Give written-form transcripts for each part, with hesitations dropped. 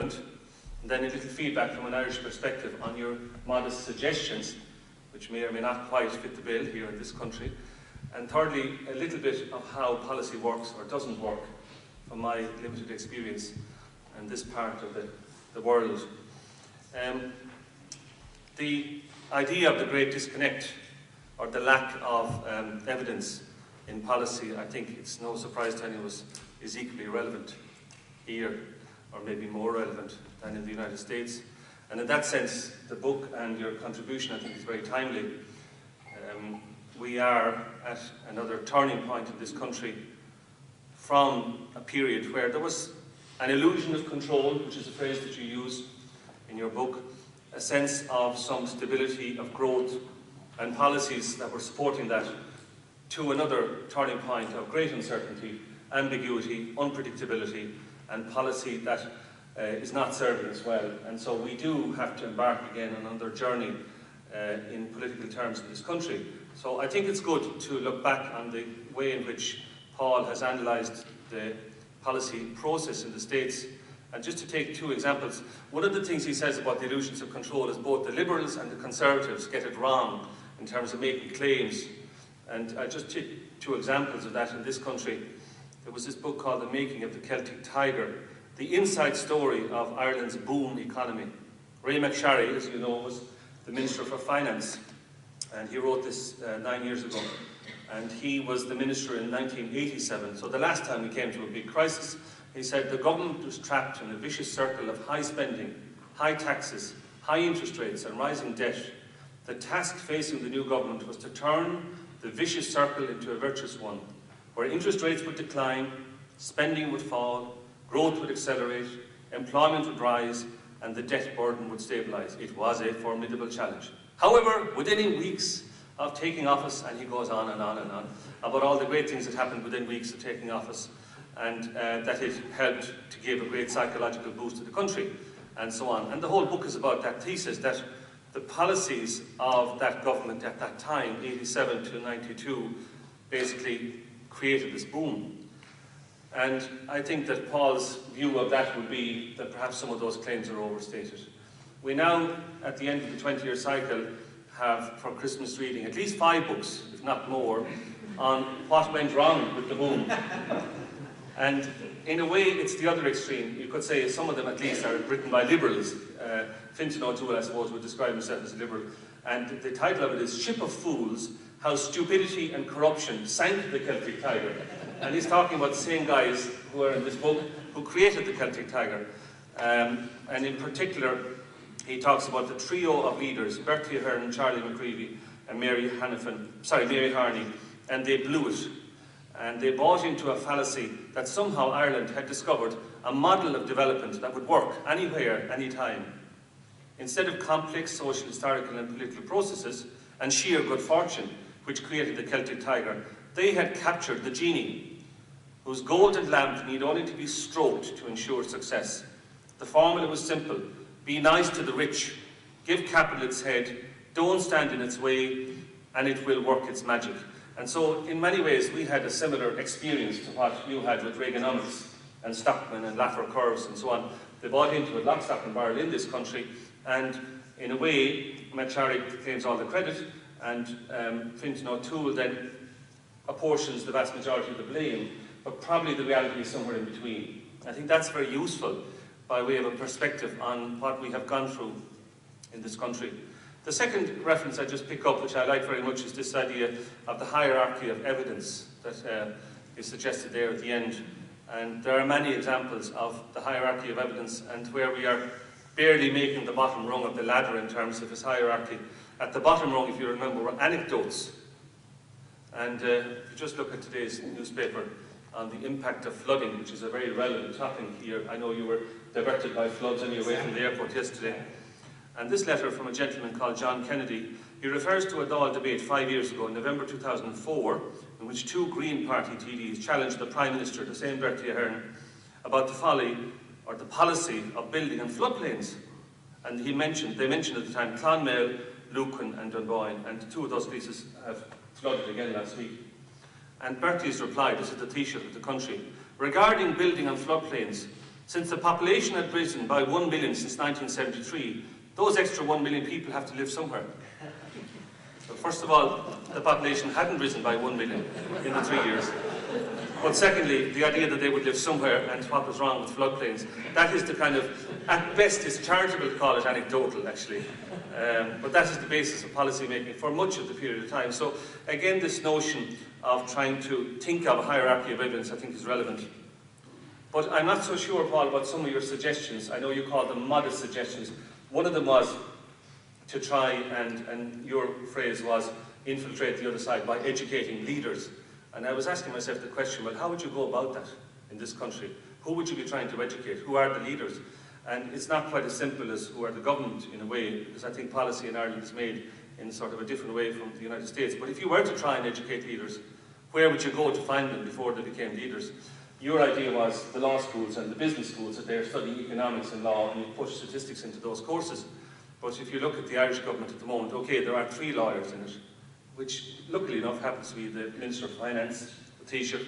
relevant, and then a little feedback from an Irish perspective on your modest suggestions, which may or may not quite fit the bill here in this country. And thirdly, a little bit of how policy works or doesn't work from my limited experience in this part of the world. The idea of the great disconnect, or the lack of evidence in policy, I think it's no surprise to any of us, is equally relevant here, or maybe more relevant than in the United States. And in that sense, the book and your contribution, I think, is very timely. We are at another turning point in this country from a period where there was an illusion of control, which is a phrase that you use in your book, a sense of some stability, of growth, and policies that were supporting that, to another turning point of great uncertainty, ambiguity, unpredictability, and policy that is not serving us well. And so we do have to embark again on another journey in political terms in this country. So I think it's good to look back on the way in which Paul has analysed the policy process in the States. And just to take two examples, one of the things he says about the illusions of control is both the Liberals and the Conservatives get it wrong in terms of making claims. And I just take two examples of that in this country. There was this book called The Making of the Celtic Tiger, the inside story of Ireland's boom economy. Ray McSharry, as you know, was the Minister for Finance, and he wrote this 9 years ago. And he was the minister in 1987, so the last time we came to a big crisis. He said the government was trapped in a vicious circle of high spending, high taxes, high interest rates and rising debt. The task facing the new government was to turn the vicious circle into a virtuous one, where interest rates would decline, spending would fall, growth would accelerate, employment would rise, and the debt burden would stabilise. It was a formidable challenge. However, within weeks of taking office, and he goes on and on and on about all the great things that happened within weeks of taking office, and that it helped to give a great psychological boost to the country, and so on. And the whole book is about that thesis, that the policies of that government at that time, 87 to 92, basically created this boom. And I think that Paul's view of that would be that perhaps some of those claims are overstated. We now, at the end of the 20-year cycle, have for Christmas reading at least 5 books, if not more, on what went wrong with the boom. And in a way, it's the other extreme. You could say some of them, at least, are written by liberals. Fintan O'Toole, I suppose, would describe himself as a liberal. And the title of it is Ship of Fools, How Stupidity and Corruption Sank the Celtic Tiger. And he's talking about the same guys who are in this book who created the Celtic Tiger. And in particular, he talks about the trio of leaders, Bertie Ahern, Charlie McCreevy, and Mary Harney, and they blew it. And they bought into a fallacy that somehow Ireland had discovered a model of development that would work anywhere, anytime. Instead of complex social, historical and political processes and sheer good fortune, which created the Celtic Tiger, they had captured the genie, whose golden lamp need only to be stroked to ensure success. The formula was simple: be nice to the rich, give capital its head, don't stand in its way, and it will work its magic. And so, in many ways, we had a similar experience to what you had with Reaganomics and Stockman and Laffer curves and so on. They bought into it lock, stock and barrel in this country, and in a way, McSharry claims all the credit, and Fintan O'Toole then apportions the vast majority of the blame, but probably the reality is somewhere in between. I think that's very useful by way of a perspective on what we have gone through in this country. The second reference I just pick up, which I like very much, is this idea of the hierarchy of evidence that is suggested there at the end. And there are many examples of the hierarchy of evidence, and where we are barely making the bottom rung of the ladder in terms of this hierarchy. At the bottom rung, if you remember, were anecdotes. And if you just look at today's newspaper on the impact of flooding, which is a very relevant topic here. I know you were diverted by floods on your way from the airport yesterday. And this letter from a gentleman called John Kennedy, he refers to a Dáil debate 5 years ago, in November 2004, in which 2 Green Party TDs challenged the Prime Minister, the same Bertie Ahern, about the folly or the policy of building on floodplains. And they mentioned at the time Clonmel, Lucan and Dunboyne, and 2 of those places have flooded again last week. And Bertie's reply, this is the Taoiseach of the country: regarding building on floodplains, Since the population had risen by 1 million since 1973, those extra 1 million people have to live somewhere. So first of all, the population hadn't risen by 1 million in the 3 years. But secondly, the idea that they would live somewhere and what was wrong with floodplains, that is the kind of, at best it's charitable to call it anecdotal actually, but that is the basis of policy making for much of the period of time. So again, this notion of trying to think of a hierarchy of evidence I think is relevant. But I'm not so sure, Paul, about some of your suggestions. I know you called them modest suggestions. One of them was to try, and your phrase was, infiltrate the other side by educating leaders. And I was asking myself the question, well, how would you go about that in this country? Who would you be trying to educate? Who are the leaders? And it's not quite as simple as who are the government in a way, because I think policy in Ireland is made in sort of a different way from the United States. But if you were to try and educate leaders, where would you go to find them before they became leaders? Your idea was the law schools and the business schools, that they're studying economics and law, and you push statistics into those courses. But if you look at the Irish government at the moment, okay, there are 3 lawyers in it, which luckily enough happens to be the Minister of Finance, the Taoiseach,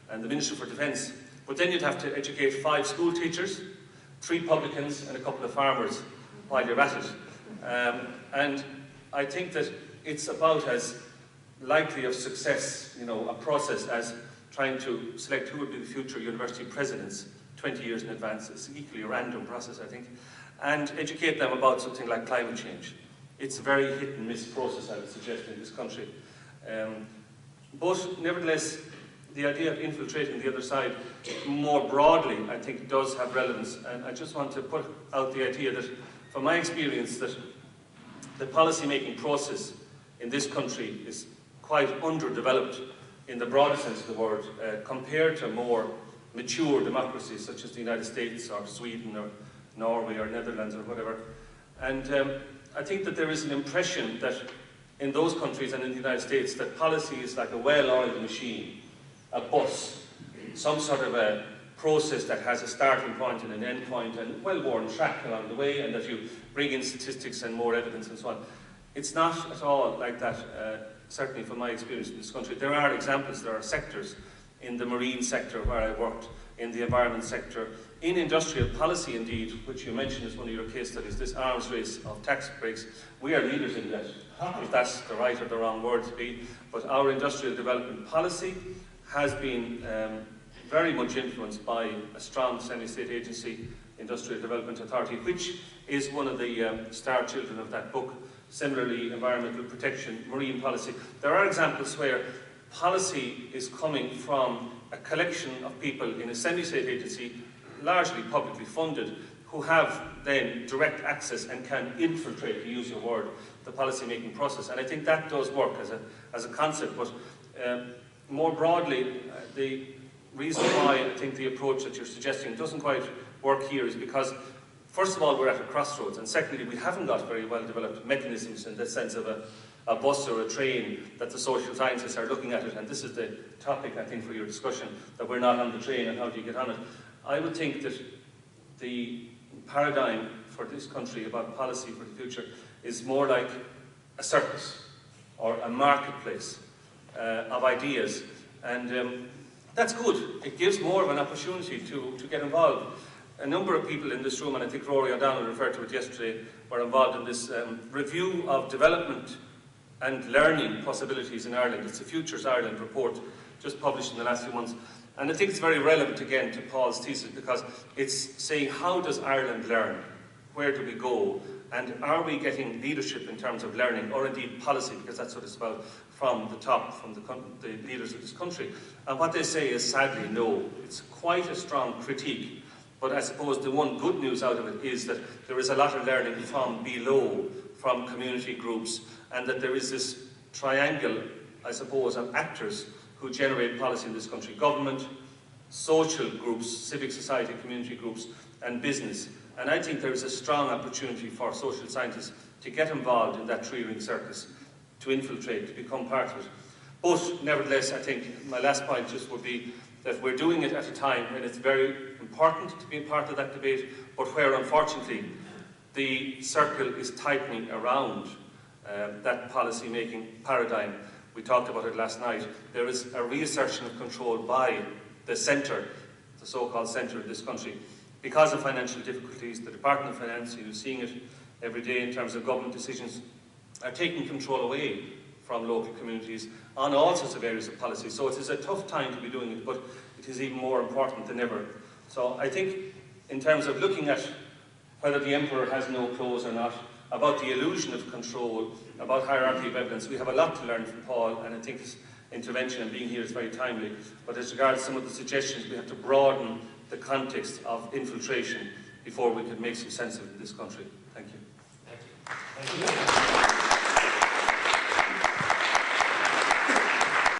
and the Minister for Defence. But then you'd have to educate 5 school teachers, 3 publicans and a couple of farmers while you're at it. And I think that it's about as likely of success, you know, a process as trying to select who would be the future university presidents 20 years in advance. It's equally a random process, I think. And educate them about something like climate change. It's a very hit and miss process, I would suggest, in this country. But nevertheless, the idea of infiltrating the other side more broadly, I think, does have relevance. And I just want to put out the idea that, from my experience, that the policy-making process in this country is quite underdeveloped in the broader sense of the word, compared to more mature democracies such as the United States or Sweden or Norway or Netherlands or whatever. And I think that there is an impression that in those countries and in the United States that policy is like a well-oiled machine, a bus, some sort of a process that has a starting point and an end point and well-worn track along the way, and that you bring in statistics and more evidence and so on. It's not at all like that, certainly from my experience in this country. There are examples, there are sectors, in the marine sector where I worked, in the environment sector, in industrial policy indeed, which you mentioned as one of your case studies, this arms race of tax breaks. We are leaders in that, if that's the right or the wrong word to be, but our industrial development policy has been very much influenced by a strong semi-state agency, Industrial Development Authority, which is one of the star children of that book. Similarly, environmental protection, marine policy. There are examples where policy is coming from a collection of people in a semi-state agency, largely publicly funded, who have then direct access and can infiltrate, to use your word, the policy-making process. And I think that does work as a concept, but more broadly, the reason why I think the approach that you're suggesting doesn't quite work here is because, first of all, we're at a crossroads, and secondly, we haven't got very well-developed mechanisms in the sense of a bus or a train that the social scientists are looking at it, and this is the topic, I think, for your discussion, that we're not on the train and how do you get on it. I would think that the paradigm for this country about policy for the future is more like a circus or a marketplace of ideas, and that's good. It gives more of an opportunity to get involved. A number of people in this room, and I think Rory O'Donnell referred to it yesterday, were involved in this review of development and learning possibilities in Ireland. It's the Futures Ireland report, just published in the last few months. And I think it's very relevant again to Paul's thesis, because it's saying, how does Ireland learn? Where do we go? And are we getting leadership in terms of learning, or indeed policy, because that's what it's about, from the top, from the leaders of this country? And what they say is, sadly, no. It's quite a strong critique. But I suppose the one good news out of it is that there is a lot of learning from below, from community groups, and that there is this triangle, I suppose, of actors who generate policy in this country: government, social groups, civic society, community groups, and business. And I think there is a strong opportunity for social scientists to get involved in that three-ring circus, to infiltrate, to become part of it. But nevertheless, I think my last point just would be that we're doing it at a time when it's very important to be a part of that debate, but where, unfortunately, the circle is tightening around that policy-making paradigm. We talked about it last night. There is a reassertion of control by the centre, the so-called centre of this country, because of financial difficulties, the Department of Finance, you're seeing it every day in terms of government decisions, are taking control away from local communities on all sorts of areas of policy. So it is a tough time to be doing it, but it is even more important than ever. So I think in terms of looking at whether the emperor has no clothes or not, about the illusion of control, about hierarchy of evidence, we have a lot to learn from Paul, and I think his intervention and being here is very timely. But as regards some of the suggestions, we have to broaden the context of infiltration before we can make some sense of it in this country. Thank you. Thank you. Thank you.